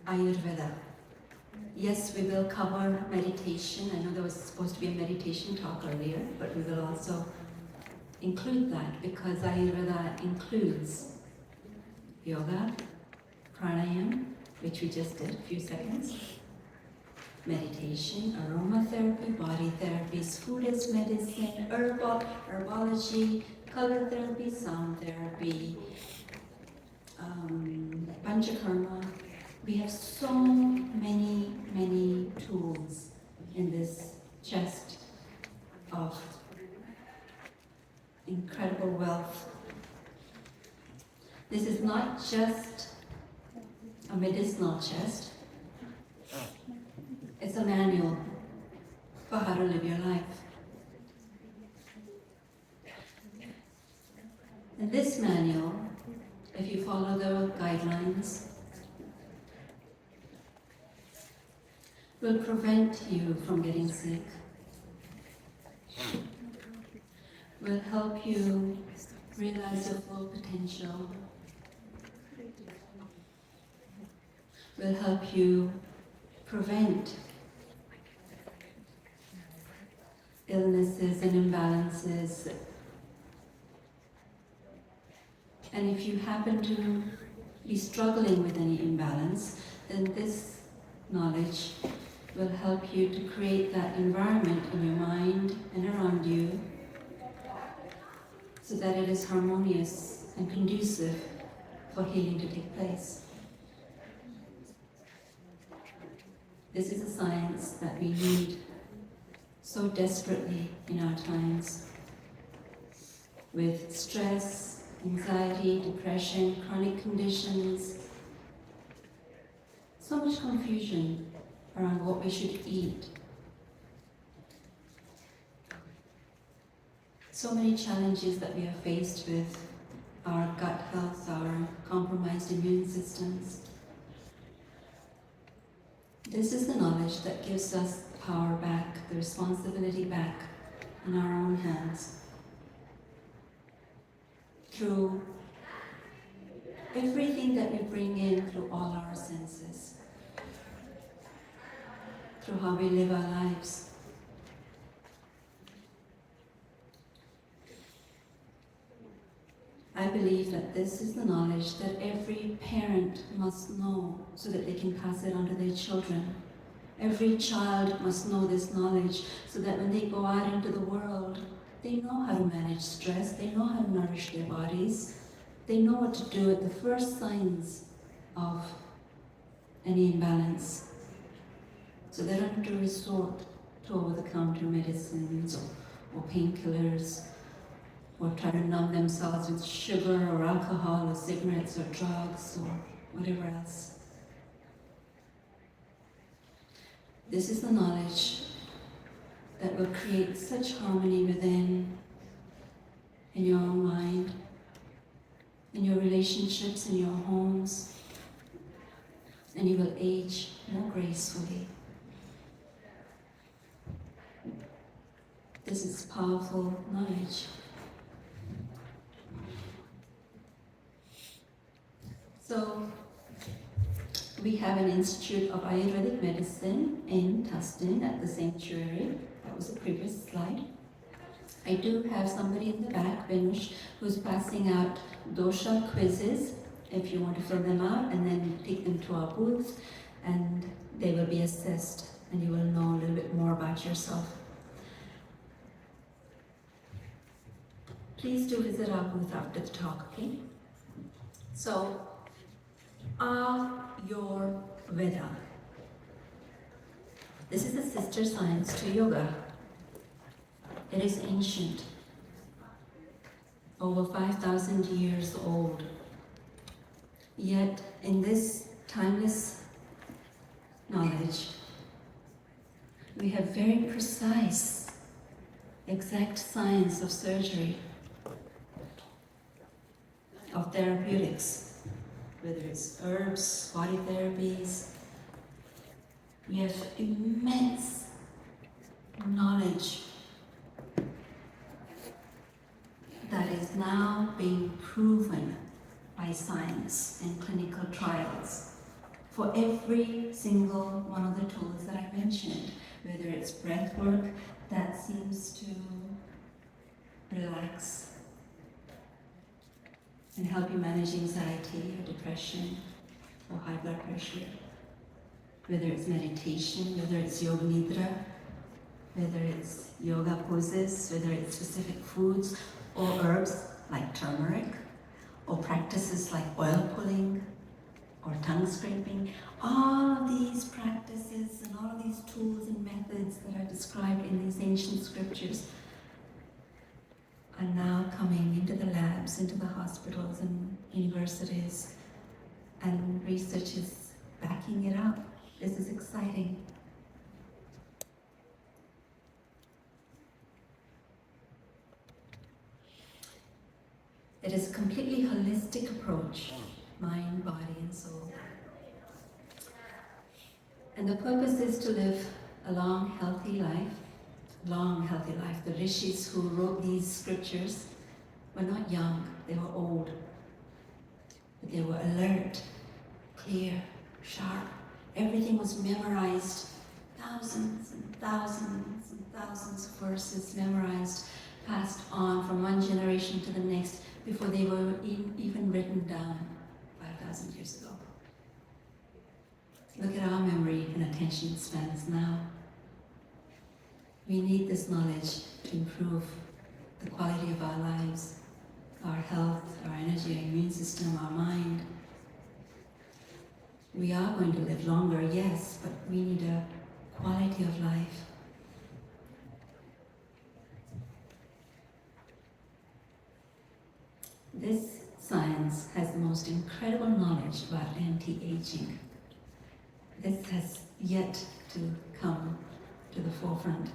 Ayurveda. Yes, we will cover meditation. I know there was supposed to be a meditation talk earlier, but we will also include that because Ayurveda includes yoga, pranayama, which we just did a few seconds, meditation, aromatherapy, body therapies, food as medicine, herbology, color therapy, sound therapy, panchakarma. We have so many tools in this chest of incredible wealth. This is not just a medicinal chest, it's a manual for how to live your life. And this manual, if you follow the guidelines, will prevent you from getting sick, will help you realize your full potential, will help you prevent illnesses and imbalances. And if you happen to be struggling with any imbalance, then this knowledge will help you to create that environment in your mind and around you so that it is harmonious and conducive for healing to take place. This is a science that we need so desperately in our times. With stress, anxiety, depression, chronic conditions, so much confusion around what we should eat. So many challenges that we are faced with, our gut health, our compromised immune systems. This is the knowledge that gives us the power back, the responsibility back in our own hands. Through everything that we bring in through all our senses, through how we live our lives. I believe that this is the knowledge that every parent must know so that they can pass it on to their children. Every child must know this knowledge so that when they go out into the world, they know how to manage stress, they know how to nourish their bodies, they know what to do at the first signs of any imbalance. So they don't have to resort to over-the-counter medicines or painkillers, or try to numb themselves with sugar or alcohol or cigarettes or drugs or whatever else. This is the knowledge that will create such harmony within, in your own mind, in your relationships, in your homes, and you will age more gracefully. This is powerful knowledge. So, we have an Institute of Ayurvedic Medicine in Tustin at the sanctuary. That was the previous slide. I do have somebody in the back, Vinush, who's passing out dosha quizzes if you want to fill them out, and then take them to our booth, and they will be assessed, and you will know a little bit more about yourself. Please do visit our booth after the talk, okay? So, Ayurveda. This is a sister science to yoga. It is ancient, over 5,000 years old. Yet, in this timeless knowledge, we have very precise, exact science of surgery, of therapeutics, whether it's herbs, body therapies. We have immense knowledge that is now being proven by science in clinical trials for every single one of the tools that I mentioned, whether it's breath work that seems to relax and help you manage anxiety or depression or high blood pressure, whether it's meditation, whether it's yoga nidra, whether it's yoga poses, whether it's specific foods or herbs like turmeric, or practices like oil pulling or tongue scraping. All of these practices and all of these tools and methods that are described in these ancient scriptures are now coming into the labs, into the hospitals and universities, and research is backing it up. This is exciting. It is a completely holistic approach, mind, body, and soul. And the purpose is to live a long, healthy life. Long, healthy life. The rishis who wrote these scriptures were not young, they were old. But they were alert, clear, sharp. Everything was memorized. Thousands and thousands and thousands of verses memorized, passed on from one generation to the next before they were even written down 5,000 years ago. Look at our memory and attention spans now. We need this knowledge to improve the quality of our lives, our health, our energy, our immune system, our mind. We are going to live longer, yes, but we need a quality of life. This science has the most incredible knowledge about anti-aging. This has yet to come to the forefront.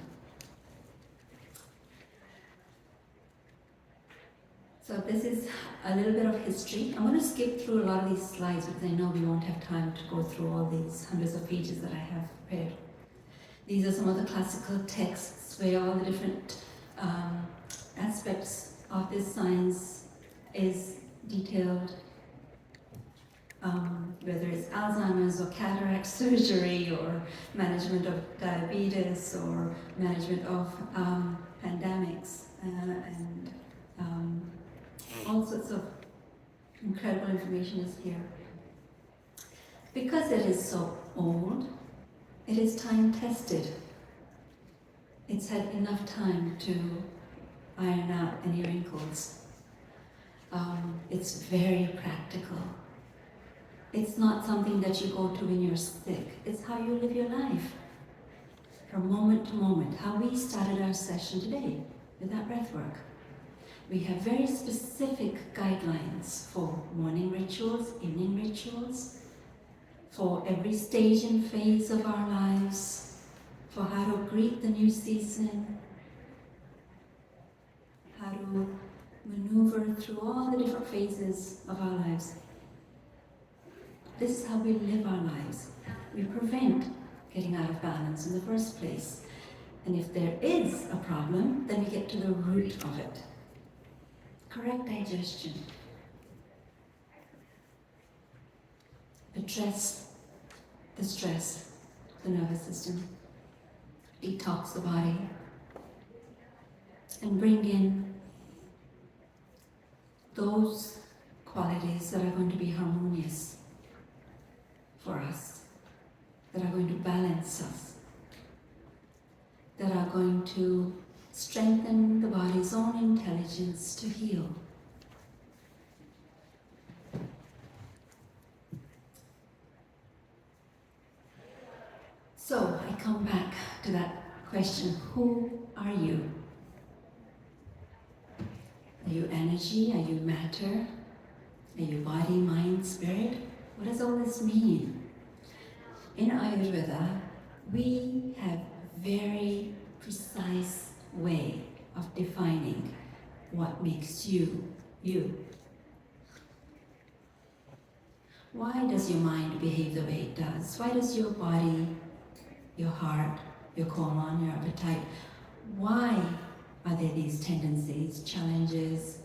So this is a little bit of history. I'm going to skip through a lot of these slides because I know we won't have time to go through all these hundreds of pages that I have prepared. These are some of the classical texts where all the different aspects of this science is detailed, whether it's Alzheimer's or cataract surgery or management of diabetes or management of pandemics and all sorts of incredible information is here. Because it is so old, it is time tested. It's had enough time to iron out any wrinkles. It's very practical. It's not something that you go to when you're sick. It's how you live your life, from moment to moment. How we started our session today with that breath work. We have very specific guidelines for morning rituals, evening rituals, for every stage and phase of our lives, for how to greet the new season, how to maneuver through all the different phases of our lives. This is how we live our lives. We prevent getting out of balance in the first place. And if there is a problem, then we get to the root of it. Correct digestion. Address the stress, the nervous system. Detox the body. And bring in those qualities that are going to be harmonious for us, that are going to balance us, that are going to strengthen the body's own intelligence to heal. So I come back to that question, who are you? Are you energy? Are you matter? Are you body, mind, spirit? What does all this mean? In Ayurveda, we have a very precise way of defining what makes you, you. Why does your mind behave the way it does? Why does your body, your heart, your colon, your appetite, why are there these tendencies, challenges?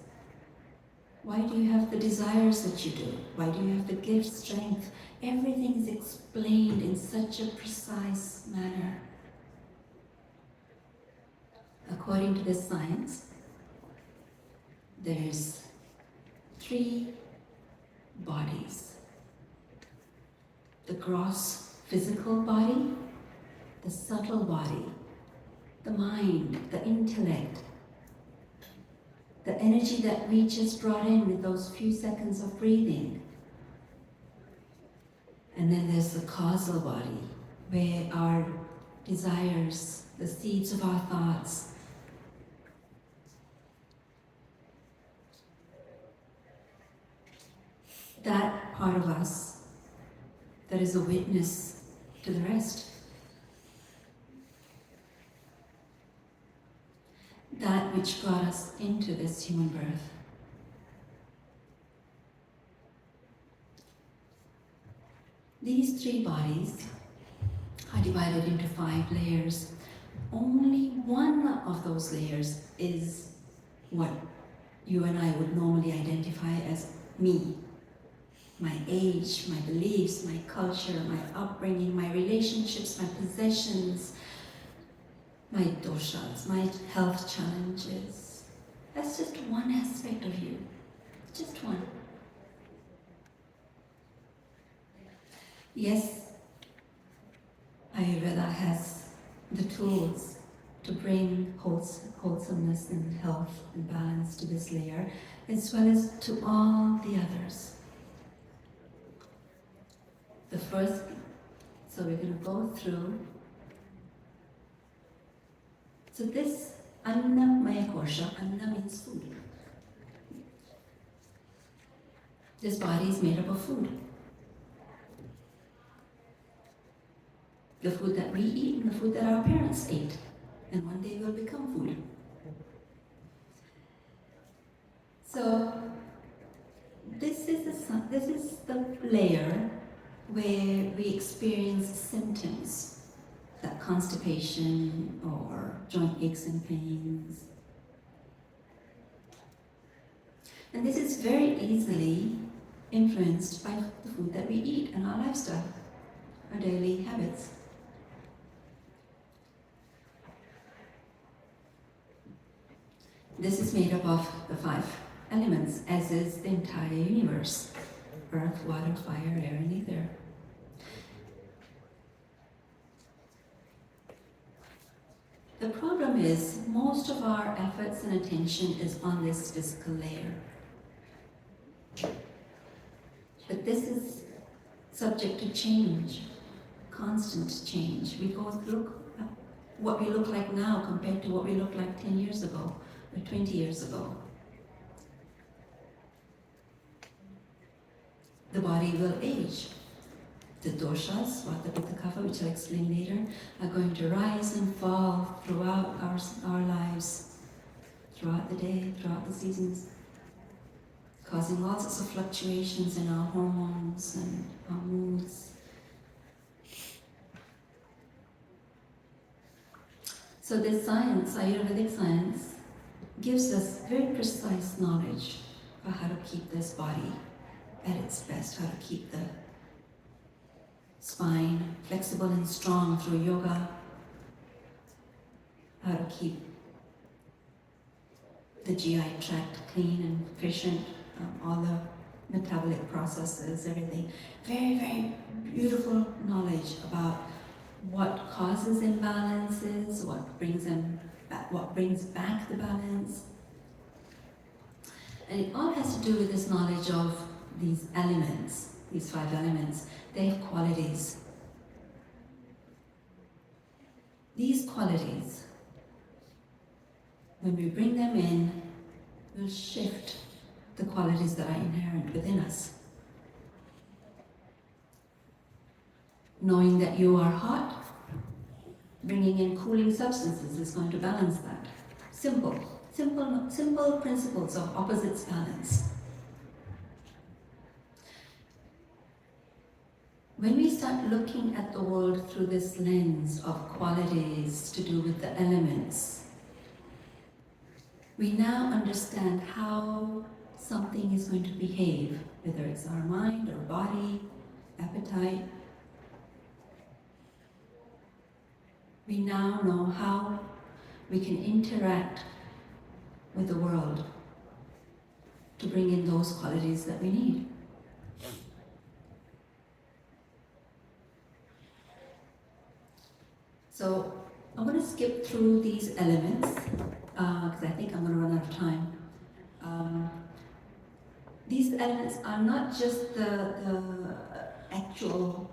Why do you have the desires that you do? Why do you have the gift, strength? Everything is explained in such a precise manner. According to this science, there's 3 bodies. The gross physical body, the subtle body, the mind, the intellect, the energy that we just brought in with those few seconds of breathing. And then there's the causal body, where our desires, the seeds of our thoughts, that part of us that is a witness to the rest. That which brought us into this human birth. These 3 bodies are divided into 5 layers. Only one of those layers is what you and I would normally identify as me. My age, my beliefs, my culture, my upbringing, my relationships, my possessions, my doshas, my health challenges. That's just one aspect of you. Just one. Yes, Ayurveda has the tools to bring wholesomeness and health and balance to this layer, as well as to all the others. The first, so we're going to go through. So this Anna Maya Kosha, Anna means food. This body is made up of food. The food that we eat and the food that our parents ate, and one day will become food. So this is the layer where we experience symptoms, like constipation or joint aches and pains. And this is very easily influenced by the food that we eat and our lifestyle, our daily habits. This is made up of the 5 elements, as is the entire universe: earth, water, fire, air, and ether. The problem is, most of our efforts and attention is on this physical layer. But this is subject to change, constant change. We go through what we look like now compared to what we looked like 10 years ago or 20 years ago. The body will age. The doshas, Vata, Pitta, Kapha, which I'll explain later, are going to rise and fall throughout our lives, throughout the day, throughout the seasons, causing all sorts of fluctuations in our hormones and our moods. So this science, Ayurvedic science, gives us very precise knowledge of how to keep this body at its best, how to keep the spine flexible and strong through yoga, how to keep the GI tract clean and efficient, all the metabolic processes, everything. Very, very beautiful knowledge about what causes imbalances, what brings back the balance. And it all has to do with this knowledge of these elements, these 5 elements. They have qualities. These qualities, when we bring them in, will shift the qualities that are inherent within us. Knowing that you are hot, bringing in cooling substances is going to balance that. Simple principles of opposites balance. When we start looking at the world through this lens of qualities to do with the elements, we now understand how something is going to behave, whether it's our mind or body, appetite. We now know how we can interact with the world to bring in those qualities that we need. So I'm going to skip through these elements because I think I'm going to run out of time. These elements are not just the actual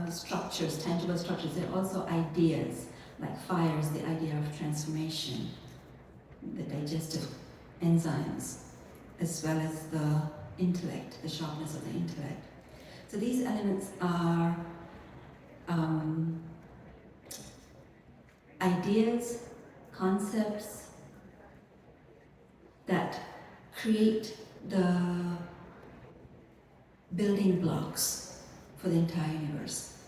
structures, tangible structures, they're also ideas. Like fire is the idea of transformation, the digestive enzymes, as well as the intellect, the sharpness of the intellect. So these elements are ideas, concepts that create the building blocks for the entire universe.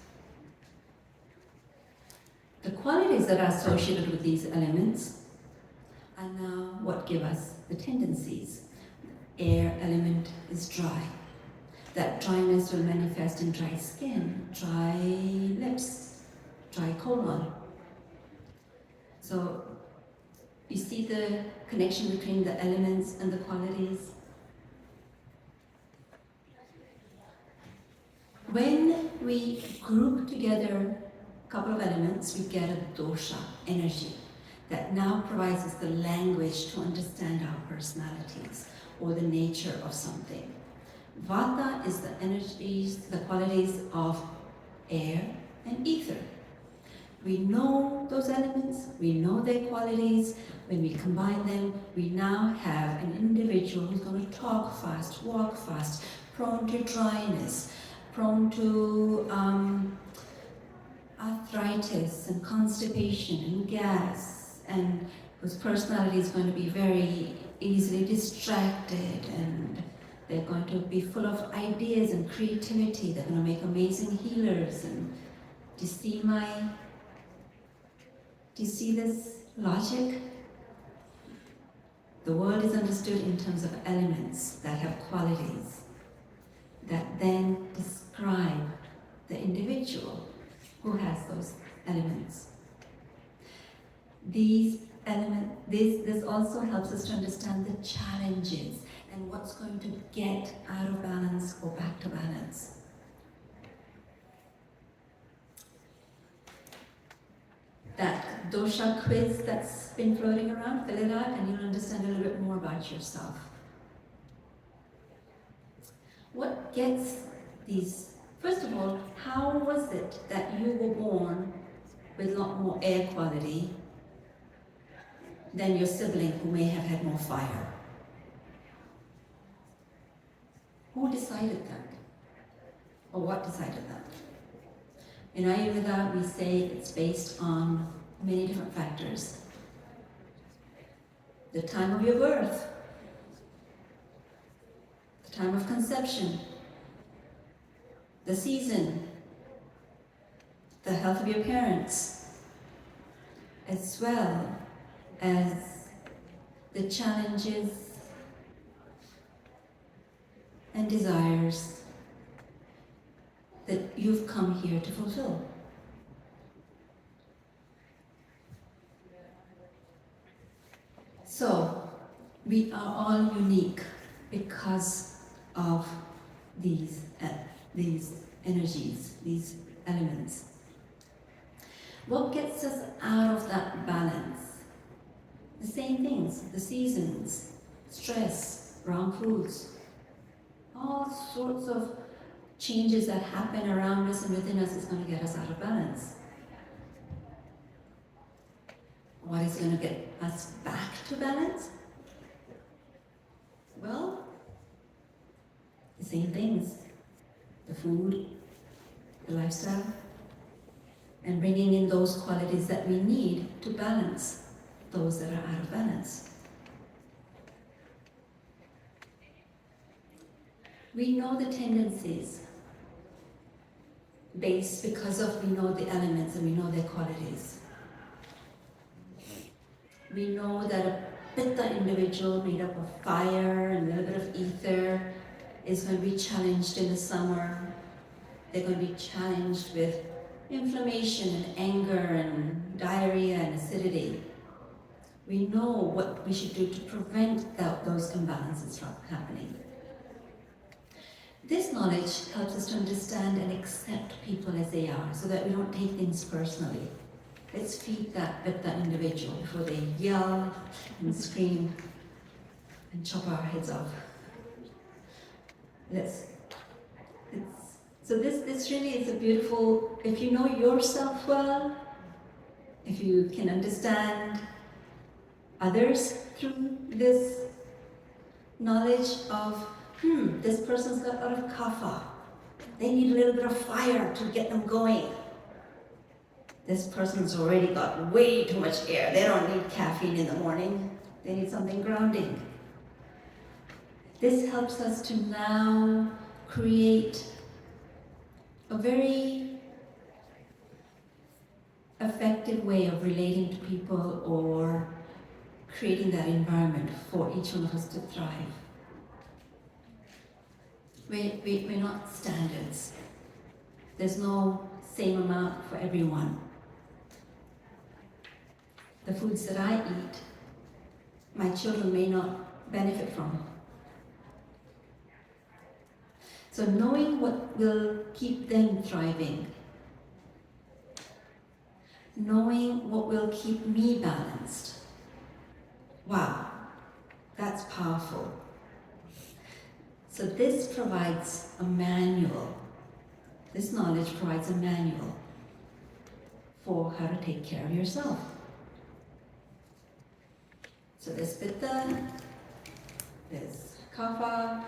The qualities that are associated with these elements are now what give us the tendencies. Air element is dry. That dryness will manifest in dry skin, dry lips, dry colon. So you see the connection between the elements and the qualities? When we group together a couple of elements, we get a dosha, energy, that now provides us the language to understand our personalities or the nature of something. Vata is the energies, the qualities of air and ether. We know those elements, we know their qualities. When we combine them, we now have an individual who's going to talk fast, walk fast, prone to dryness, prone to arthritis and constipation and gas, and whose personality is going to be very easily distracted, and they're going to be full of ideas and creativity. They're going to make amazing healers. And do you see this logic? The world is understood in terms of elements that have qualities that then describe the individual who has those elements. This also helps us to understand the challenges and what's going to get out of balance or back to balance. That dosha quiz that's been floating around, fill it out and you'll understand a little bit more about yourself. What gets these? First of all, how was it that you were born with a lot more air quality than your sibling who may have had more fire? Who decided that? Or what decided that? In Ayurveda, we say it's based on many different factors. The time of your birth, the time of conception, the season, the health of your parents, as well as the challenges and desires that you've come here to fulfill. So, we are all unique because of these energies, these elements. What gets us out of that balance? The same things, the seasons, stress, wrong foods, all sorts of changes that happen around us and within us is going to get us out of balance. What is going to get us back to balance? Well, the same things. The food, the lifestyle, and bringing in those qualities that we need to balance those that are out of balance. We know the tendencies because we know the elements and we know their qualities. We know that Pitta individual made up of fire and a little bit of ether is going to be challenged in the summer. They're going to be challenged with inflammation and anger and diarrhea and acidity. We know what we should do to prevent those imbalances from happening. This knowledge helps us to understand and accept people as they are so that we don't take things personally. Let's feed that Pitta individual before they yell and scream and chop our heads off. So this really is a beautiful, if you know yourself well, if you can understand others through this knowledge of, this person's got a lot of kapha. They need a little bit of fire to get them going. This person's already got way too much air. They don't need caffeine in the morning. They need something grounding. This helps us to now create a very effective way of relating to people or creating that environment for each one of us to thrive. We're not standards. There's no same amount for everyone. The foods that I eat, my children may not benefit from. So knowing what will keep them thriving, knowing what will keep me balanced, wow, that's powerful. So this provides a manual, this knowledge provides a manual for how to take care of yourself. So there's Pitta, there's Kapha,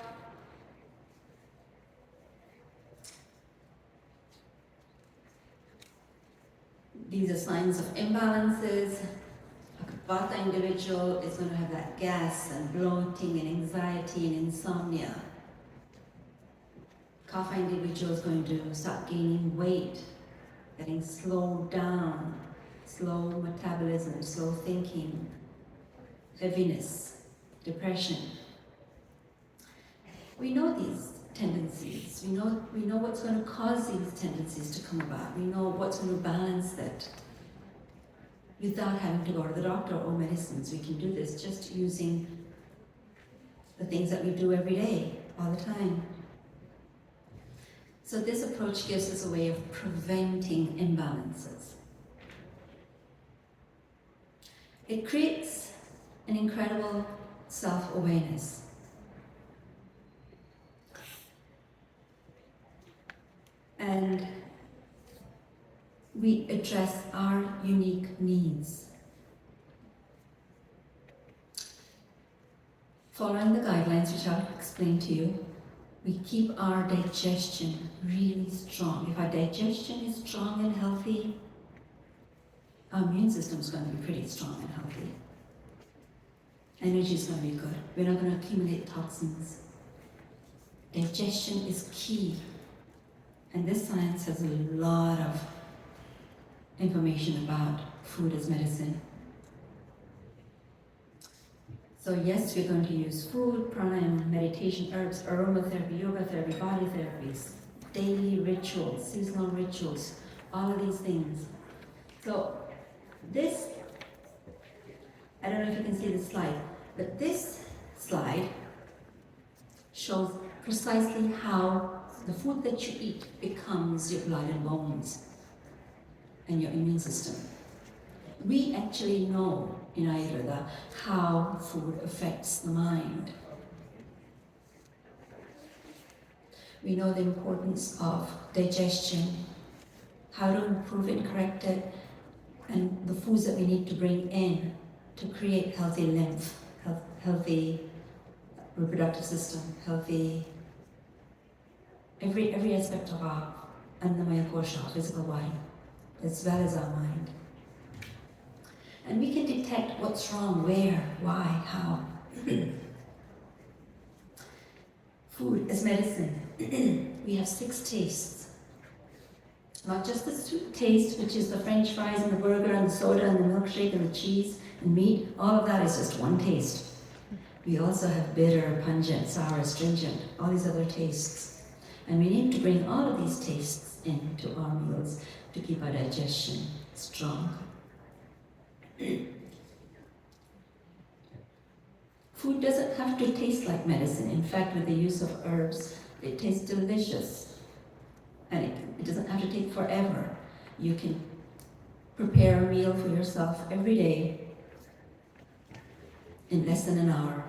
these are signs of imbalances. A Vata individual is going to have that gas and bloating and anxiety and insomnia. Kapha individual is going to start gaining weight, getting slowed down, slow metabolism, slow thinking, heaviness, depression. We know these tendencies. We know what's going to cause these tendencies to come about. We know what's going to balance that. Without having to go to the doctor or medicines, we can do this just using the things that we do every day, all the time. So this approach gives us a way of preventing imbalances. It creates an incredible self-awareness. And we address our unique needs. Following the guidelines, which I'll explain to you, we keep our digestion really strong. If our digestion is strong and healthy, our immune system is going to be pretty strong and healthy. Energy is going to be good. We're not going to accumulate toxins. Digestion is key. And this science has a lot of information about food as medicine. So yes, we're going to use food, pranayama, meditation, herbs, aromatherapy, yoga therapy, body therapies, daily rituals, seasonal rituals, all of these things. So this, I don't know if you can see the slide, but this slide shows precisely how the food that you eat becomes your blood and bones and your immune system. We actually know in Ayurveda how food affects the mind. We know the importance of digestion, how to improve it, correct it, and the foods that we need to bring in to create healthy lymph, healthy reproductive system, healthy every aspect of our Annamaya Kosha, physical body, as well as our mind. And we can detect what's wrong, where, why, how. Food as medicine. We have 6 tastes. Not just the sweet taste, which is the French fries and the burger and the soda and the milkshake and the cheese and meat. All of that is just one taste. We also have bitter, pungent, sour, astringent, all these other tastes. And we need to bring all of these tastes into our meals to keep our digestion strong. Food doesn't have to taste like medicine. In fact, with the use of herbs, it tastes delicious. And it doesn't have to take forever. You can prepare a meal for yourself every day in less than an hour.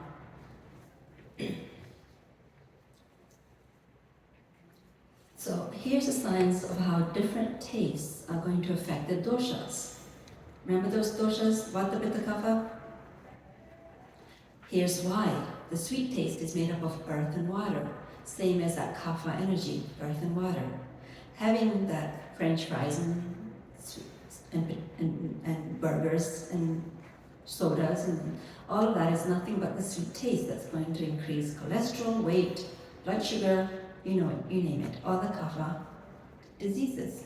So here's a science of how different tastes are going to affect the doshas. Remember those doshas, Vata, Pitta, Kapha? Here's why. The sweet taste is made up of earth and water, same as that kapha energy, earth and water. Having that French fries and burgers and sodas and all of that is nothing but the sweet taste that's going to increase cholesterol, weight, blood sugar, you know it, you name it, all the kapha diseases.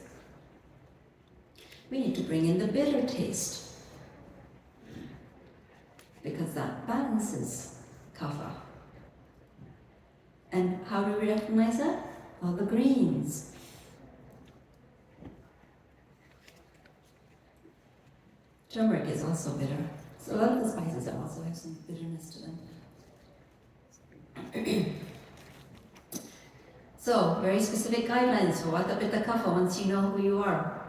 We need to bring in the bitter taste because that balances kapha. And how do we recognize that? All the greens. Turmeric is also bitter. So a lot of the spices also have some bitterness to them. So, very specific guidelines for Vata, Pitta, Kapha once you know who you are.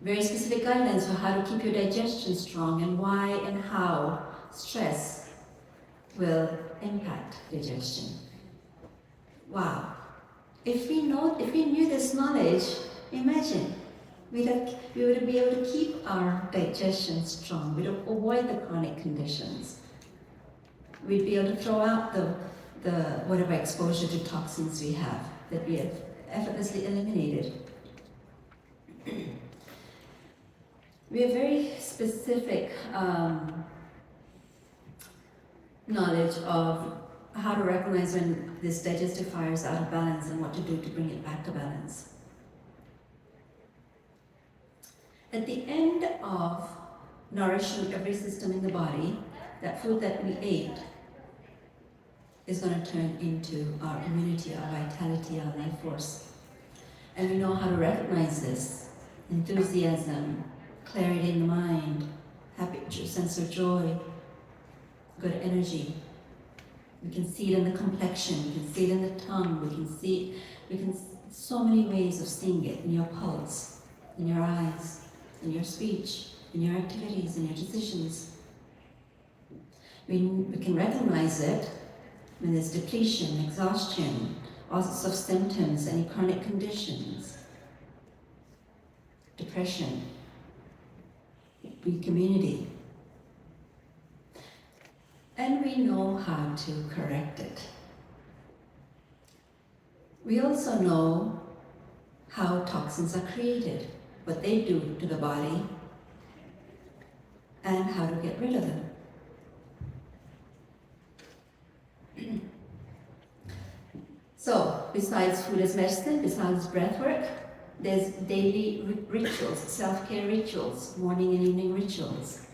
Very specific guidelines for how to keep your digestion strong and why and how stress will impact digestion. Wow. If we knew this knowledge, imagine, we would be able to keep our digestion strong. We'd avoid the chronic conditions. We'd be able to throw out the whatever exposure to toxins we have that we have effortlessly eliminated. We have very specific knowledge of how to recognize when this digestive fire is out of balance and what to do to bring it back to balance. At the end of nourishing every system in the body, that food that we ate is going to turn into our immunity, our vitality, our life force. And we know how to recognize this. Enthusiasm, clarity in the mind, happy sense of joy, good energy. We can see it in the complexion, we can see it in the tongue, so many ways of seeing it in your pulse, in your eyes, in your speech, in your activities, in your decisions. We can recognize it when there's depletion, exhaustion, all sorts of symptoms, any chronic conditions, depression, weak immunity. And we know how to correct it. We also know how toxins are created, what they do to the body, and how to get rid of them. So, besides food as medicine, besides breath work, there's daily rituals, self-care rituals, morning and evening rituals.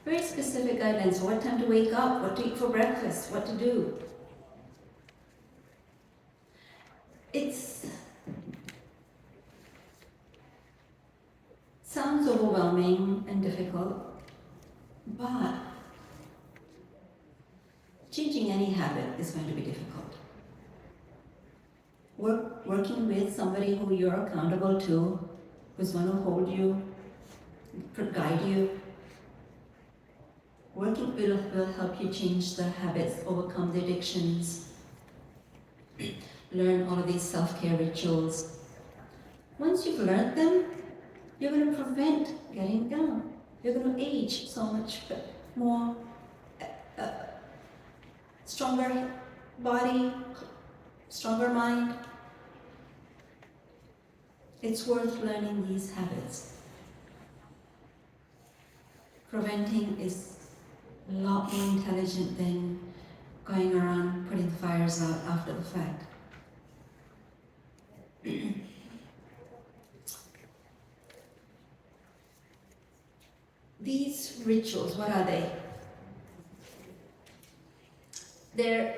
Very specific guidelines for what time to wake up, what to eat for breakfast, what to do. It sounds overwhelming and difficult, but changing any habit is going to be difficult. Working with somebody who you're accountable to, who's going to hold you, guide you. Working will help you change the habits, overcome the addictions, learn all of these self-care rituals. Once you've learned them, you're going to prevent getting down. You're going to age so much more, stronger body, stronger mind. It's worth learning these habits. Preventing is a lot more intelligent than going around putting fires out after the fact. rituals, what are they? They're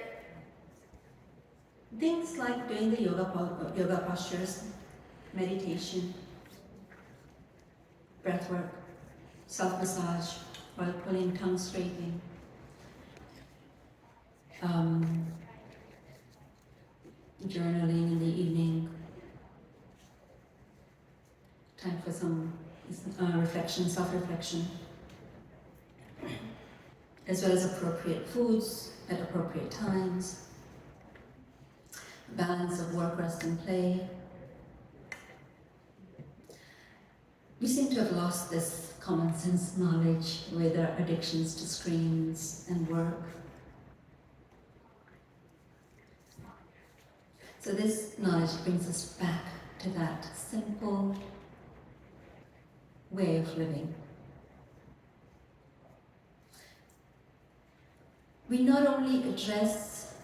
things like doing the yoga postures, meditation, breath work, self-massage, while pulling, tongue straightening, journaling in the evening, time for some reflection, self-reflection, as well as appropriate foods at appropriate times, balance of work, rest, and play. We seem to have lost this common sense knowledge with our addictions to screens and work. So this knowledge brings us back to that simple way of living. We not only address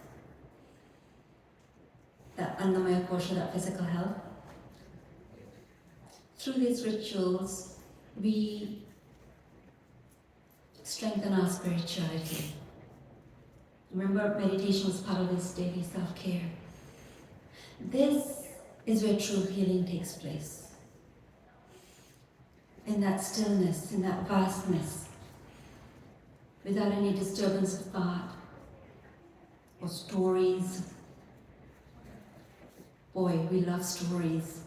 that Annamaya Kosha, that physical health. Through these rituals, we strengthen our spirituality. Remember, meditation was part of this daily self-care. This is where true healing takes place. In that stillness, in that vastness, without any disturbance of thought or stories. Boy, we love stories.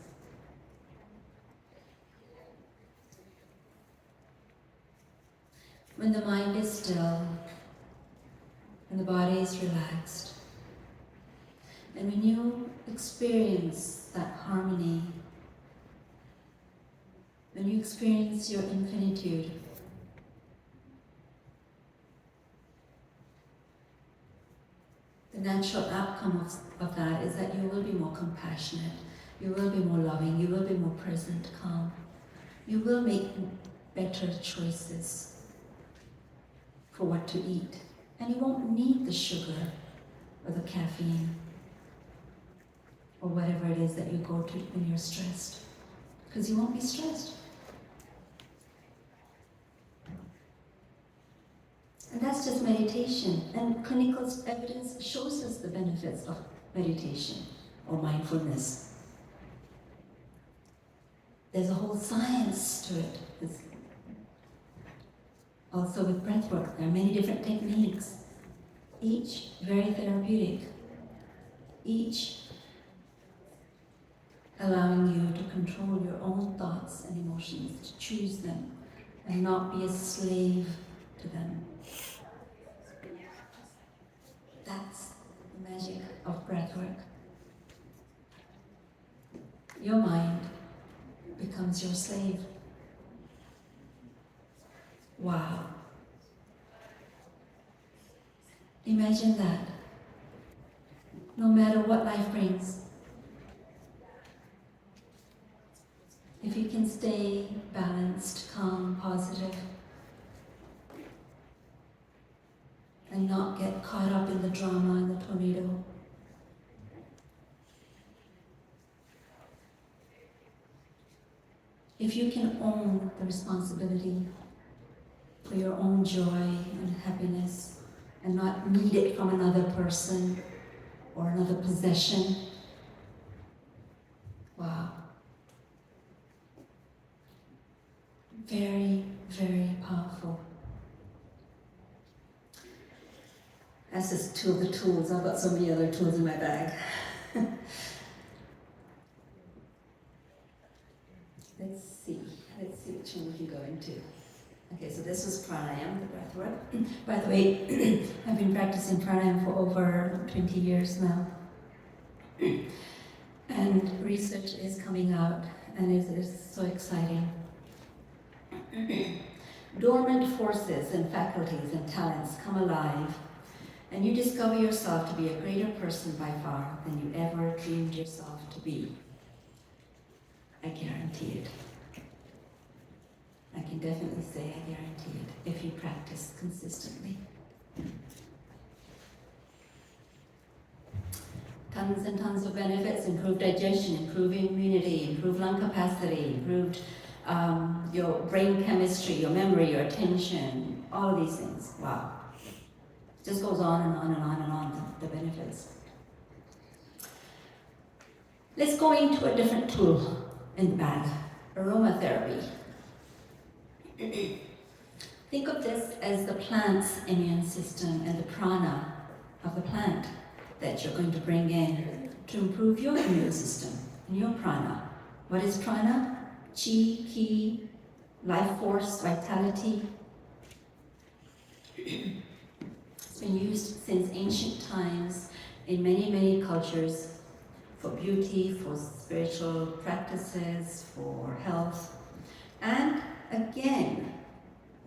When the mind is still, and the body is relaxed, and when you experience that harmony, when you experience your infinitude, the natural outcome of that is that you will be more compassionate, you will be more loving, you will be more present, calm. You will make better choices for what to eat. And you won't need the sugar or the caffeine or whatever it is that you go to when you're stressed, because you won't be stressed. And that's just meditation. And clinical evidence shows us the benefits of meditation or mindfulness. There's a whole science to it. Also with breath work, there are many different techniques, each very therapeutic, each allowing you to control your own thoughts and emotions, to choose them and not be a slave to them. That's the magic of breath work. Your mind becomes your slave. Wow. Imagine that. No matter what life brings, if you can stay balanced, calm, positive, and not get caught up in the drama and the tornado, if you can own the responsibility for your own joy and happiness and not need it from another person or another possession, wow. Very, very powerful. That's just two of the tools. I've got so many other tools in my bag. Let's see which one we can go into. Okay, so this was pranayama, the breath work. By the way, I've been practicing pranayama for over 20 years now. And research is coming out, and it is so exciting. Dormant forces and faculties and talents come alive, and you discover yourself to be a greater person by far than you ever dreamed yourself to be. I guarantee it. I can definitely say I guarantee it, if you practice consistently. Tons and tons of benefits: improved digestion, improved immunity, improved lung capacity, improved your brain chemistry, your memory, your attention, all of these things. Wow. Just goes on and on and on and on, the benefits. Let's go into a different tool in the bag, aromatherapy. Think of this as the plant's immune system and the prana of the plant that you're going to bring in to improve your immune system and your prana. What is prana? Chi, ki, life force, vitality. It's been used since ancient times in many, many cultures for beauty, for spiritual practices, for health. And again,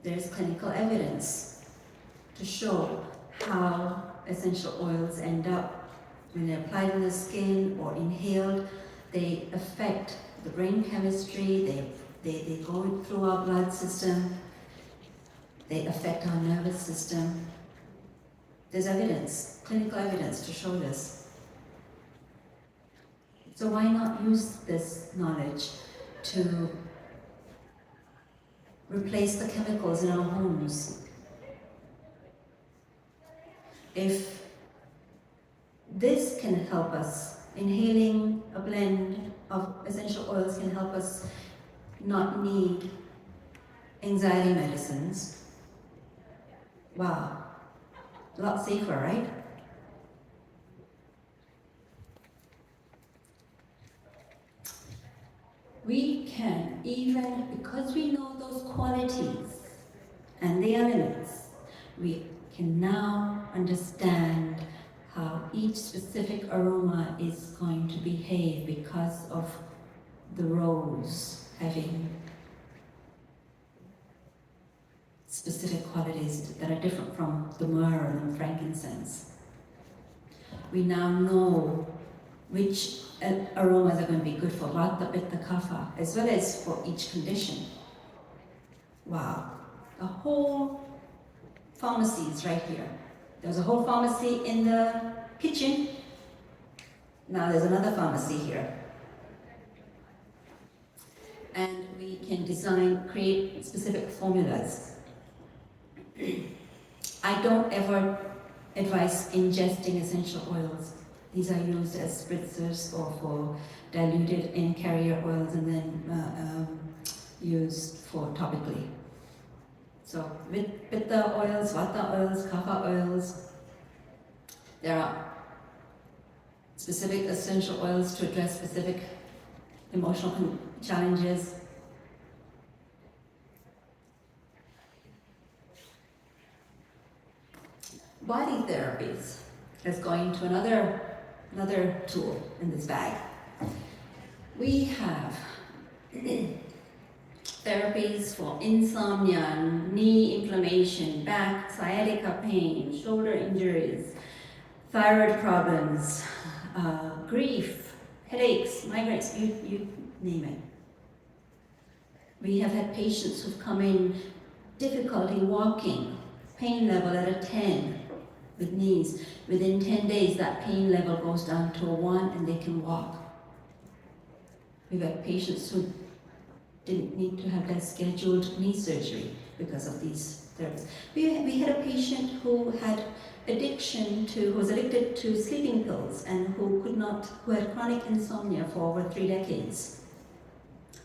there's clinical evidence to show how essential oils end up when they're applied on the skin or inhaled. They affect the brain chemistry, they go through our blood system, they affect our nervous system. There's evidence, clinical evidence to show this. So why not use this knowledge to replace the chemicals in our homes? If this can help us, inhaling a blend of essential oils can help us not need anxiety medicines. Wow, a lot safer, right? We can, even because we know those qualities and the elements, we can now understand how each specific aroma is going to behave because of the rose having specific qualities that are different from the myrrh and frankincense. We now know which aromas are going to be good for Vata, Pitta, Kapha, as well as for each condition. Wow, a whole pharmacy is right here. There's a whole pharmacy in the kitchen. Now there's another pharmacy here. And we can create specific formulas. I don't ever advise ingesting essential oils. These are used as spritzers or for diluted in carrier oils and then used for topically. So with Pitta oils, Vata oils, Kapha oils, there are specific essential oils to address specific emotional challenges. Body therapies. Let's go into another tool in this bag. We have therapies for insomnia, knee inflammation, back, sciatica pain, shoulder injuries, thyroid problems, grief, headaches, migraines, you name it. We have had patients who've come in difficulty walking, pain level at a 10 with knees. Within 10 days, that pain level goes down to a 1 and they can walk. We've had patients who didn't need to have their scheduled knee surgery because of these therapies. We had a patient who had who was addicted to sleeping pills and who had chronic insomnia for over 3 decades.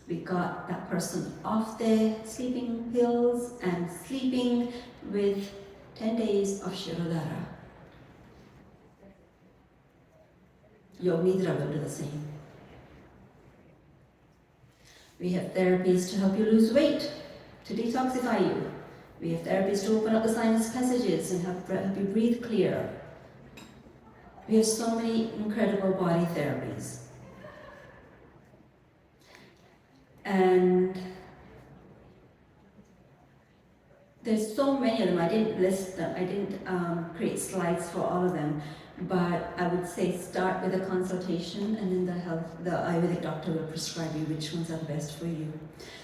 We got that person off their sleeping pills and sleeping with 10 days of Shirodhara. Yog Nidra will do the same. We have therapies to help you lose weight, to detoxify you. We have therapies to open up the sinus passages and help you breathe clear. We have so many incredible body therapies. And there's so many of them. I didn't list them. I didn't create slides for all of them. But I would say start with a consultation, and then the Ayurvedic doctor will prescribe you which ones are the best for you.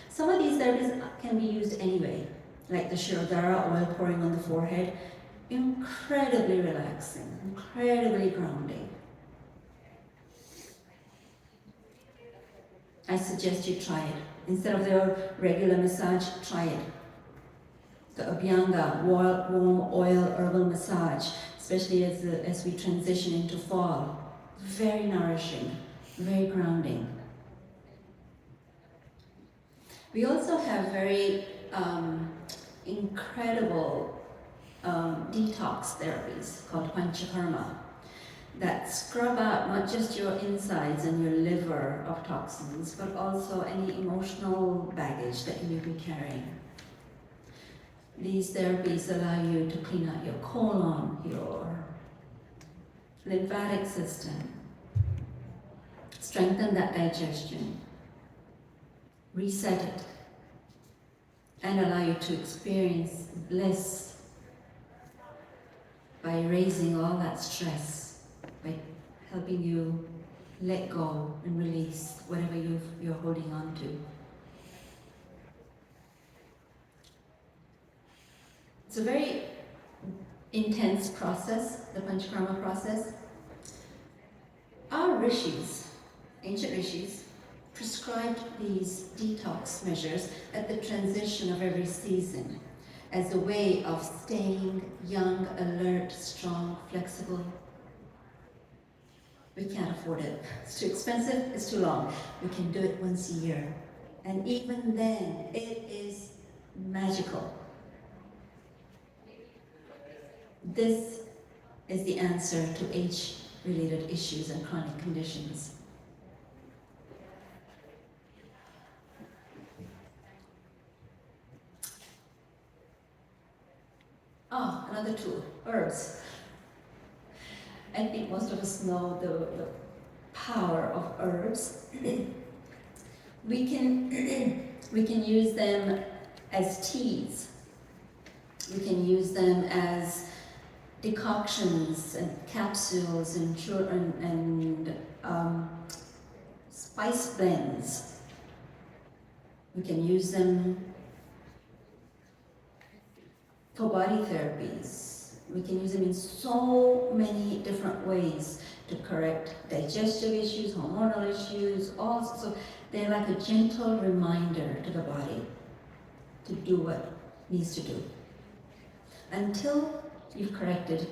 Some of these therapies can be used anyway, like the Shirodhara oil pouring on the forehead. Incredibly relaxing, incredibly grounding. I suggest you try it. Instead of their regular massage, try it. The Abhyanga, warm oil herbal massage, especially as we transition into fall. Very nourishing, very grounding. We also have very incredible detox therapies called Panchakarma that scrub out not just your insides and your liver of toxins, but also any emotional baggage that you may be carrying. These therapies allow you to clean out your colon, your lymphatic system, strengthen that digestion, reset it, and allow you to experience bliss by erasing all that stress, by helping you let go and release whatever you're holding on to. It's a very intense process, the Panchakarma process. Our rishis, ancient rishis, prescribed these detox measures at the transition of every season as a way of staying young, alert, strong, flexible. We can't afford it. It's too expensive, it's too long. We can do it once a year. And even then, it is magical. This is the answer to age-related issues and chronic conditions. Another tool, herbs. I think most of us know the power of herbs. We can use them as teas. We can use them as decoctions and capsules and spice blends. We can use them for body therapies. We can use them in so many different ways to correct digestive issues, hormonal issues, so they're like a gentle reminder to the body to do what needs to do. Until you've corrected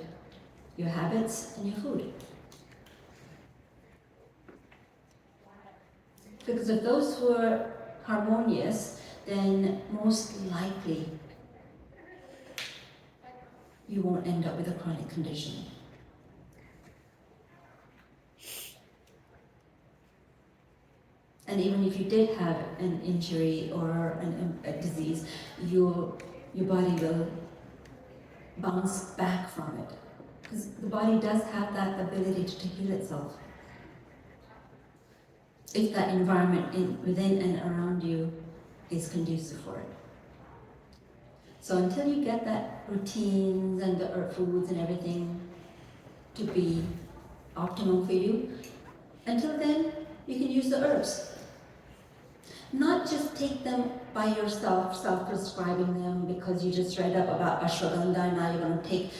your habits and your food. Because if those were harmonious, then most likely you won't end up with a chronic condition. And even if you did have an injury or a disease, your body will bounce back from it. Because the body does have that ability to heal itself. If that environment within and around you is conducive for it. So until you get that routines and the herb foods and everything to be optimal for you, until then, you can use the herbs. Not just take them by yourself, self-prescribing them because you just read up about ashwagandha and now you're going to take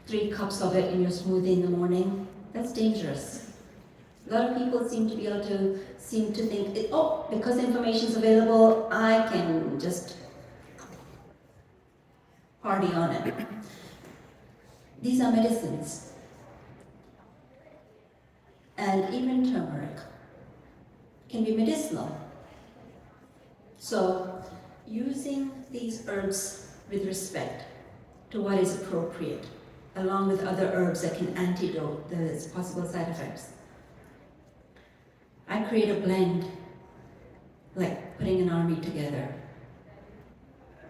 3 cups of it in your smoothie in the morning. That's dangerous. A lot of people seem to think, because information is available, I can just party on it. These are medicines. And even turmeric can be medicinal. So, using these herbs with respect to what is appropriate, along with other herbs that can antidote the possible side effects. I create a blend, like putting an army together,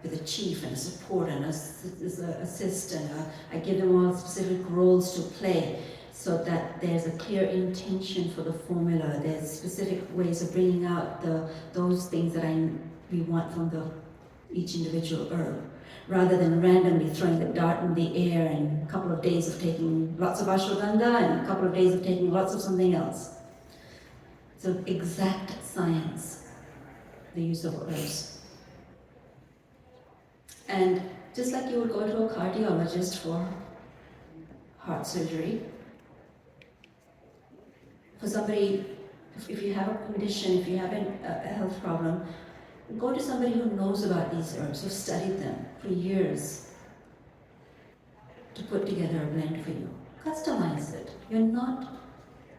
with a chief and a support and a assistant. I give them all specific roles to play so that there's a clear intention for the formula. There's specific ways of bringing out those things that we want from each individual herb, rather than randomly throwing the dart in the air and a couple of days of taking lots of ashwagandha and a couple of days of taking lots of something else. So exact science, the use of herbs. And just like you would go to a cardiologist for heart surgery, for somebody, if you have a condition, if you have a health problem, Go to somebody who knows about these herbs, who've studied them for years, to put together a blend for you. Customize it. You're not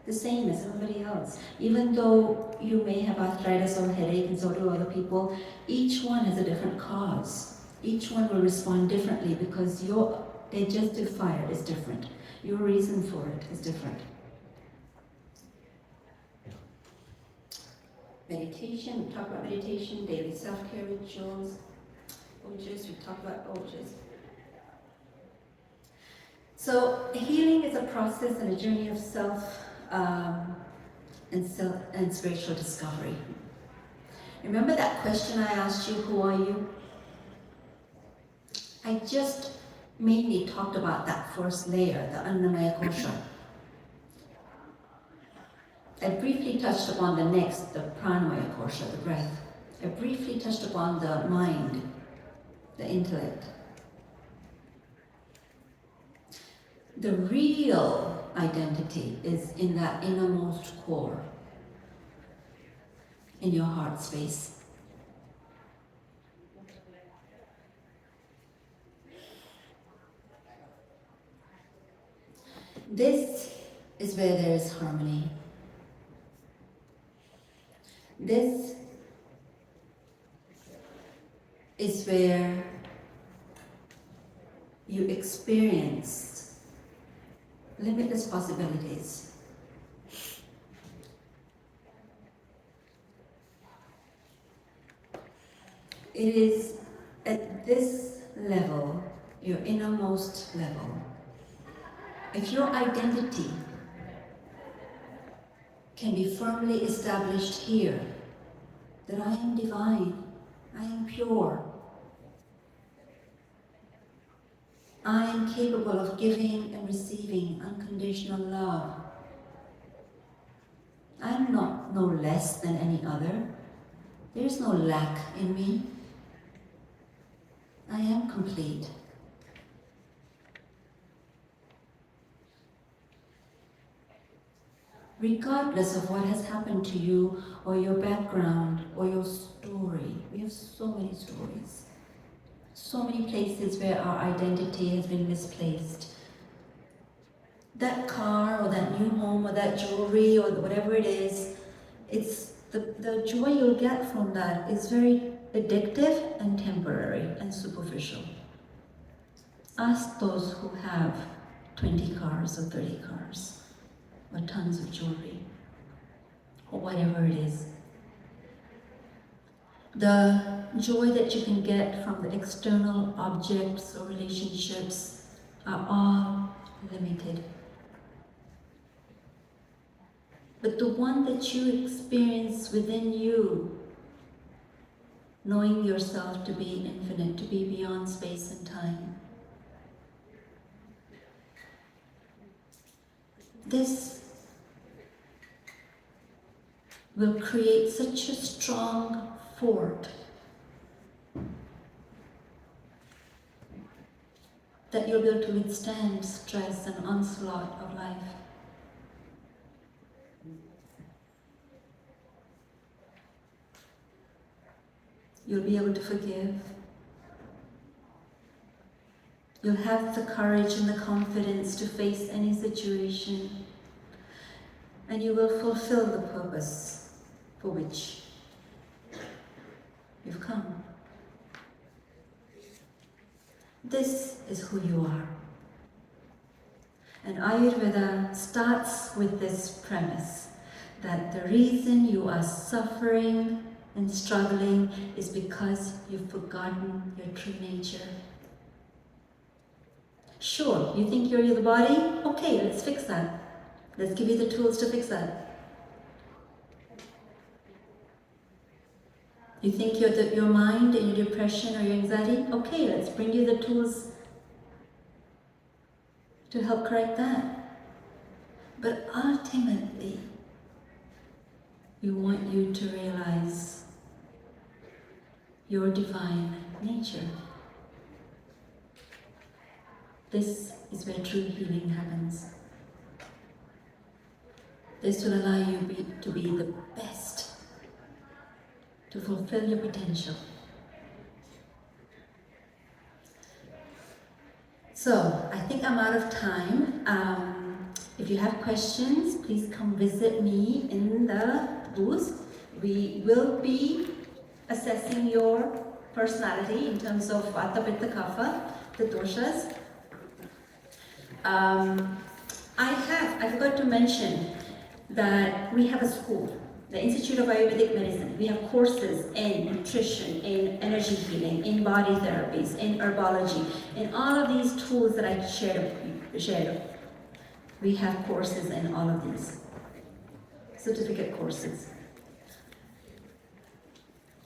the same as everybody else. Even though you may have arthritis or headache, and so do other people, each one has a different cause. Each one will respond differently because your digestive fire is different. Your reason for it is different. Meditation, we talk about meditation, daily self-care rituals, ojas, we talk about ojas. So healing is a process and a journey of self and spiritual discovery. Remember that question I asked you, who are you? I just mainly talked about that first layer, the Annamaya Kosha. I briefly touched upon the next, the Pranamaya Kosha, the breath. I briefly touched upon the mind, the intellect. The real identity is in that innermost core, in your heart space. This is where there is harmony. This is where you experience limitless possibilities. It is at this level, your innermost level, if your identity can be firmly established here, that I am divine, I am pure, I am capable of giving and receiving unconditional love. I am not no less than any other. There is no lack in me. I am complete. Regardless of what has happened to you or your background or your story, we have so many stories. So many places where our identity has been misplaced. That car or that new home or that jewelry or whatever it is, it's the joy you'll get from that is very addictive and temporary and superficial. Ask those who have 20 cars or 30 cars or tons of jewelry or whatever it is. The joy that you can get from the external objects or relationships are all limited. But the one that you experience within you, knowing yourself to be infinite, to be beyond space and time, this will create such a strong fort that you'll be able to withstand stress and onslaught of life. You'll be able to forgive. You'll have the courage and the confidence to face any situation, and you will fulfill the purpose for which you've come. This is who you are. And Ayurveda starts with this premise that the reason you are suffering and struggling is because you've forgotten your true nature. Sure, you think you're the body? Okay, let's fix that. Let's give you the tools to fix that. You think you're your mind and your depression or your anxiety? Okay, let's bring you the tools to help correct that. But ultimately, we want you to realize your divine nature. This is where true healing happens. This will allow you to be the best to fulfill your potential. So, I think I'm out of time. If you have questions, please come visit me in the booth. We will be assessing your personality in terms of Vata, Pitta, Kapha, the doshas. I forgot to mention that we have a school, the Institute of Ayurvedic Medicine. We have courses in nutrition, in energy healing, in body therapies, in herbology, in all of these tools that I shared. We have courses in all of these, certificate courses.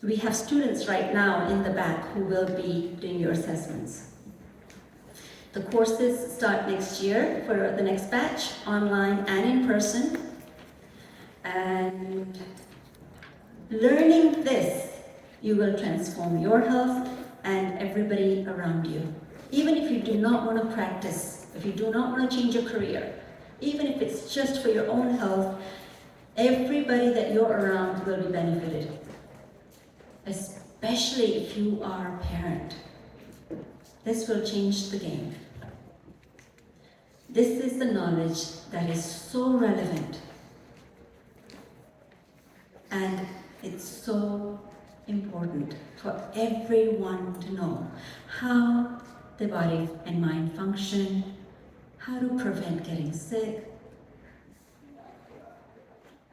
We have students right now in the back who will be doing your assessments. The courses start next year for the next batch, online and in person. And learning this, you will transform your health and everybody around you. Even if you do not want to practice, if you do not want to change your career, even if it's just for your own health, everybody that you're around will be benefited. Especially if you are a parent. This will change the game. This is the knowledge that is so relevant. And it's so important for everyone to know how the body and mind function, how to prevent getting sick,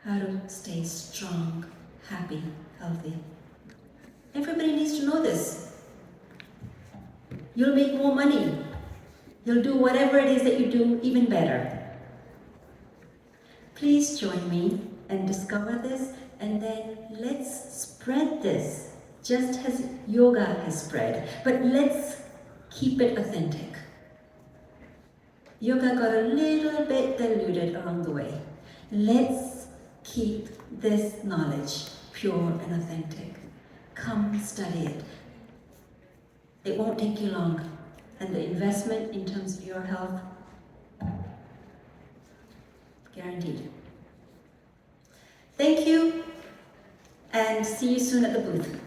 how to stay strong, happy, healthy. Everybody needs to know this. You'll make more money. You'll do whatever it is that you do even better. Please join me and discover this, and then let's spread this just as yoga has spread. But let's keep it authentic. Yoga got a little bit diluted along the way. Let's keep this knowledge pure and authentic. Come study it. It won't take you long. And the investment in terms of your health, guaranteed. Thank you, and see you soon at the booth.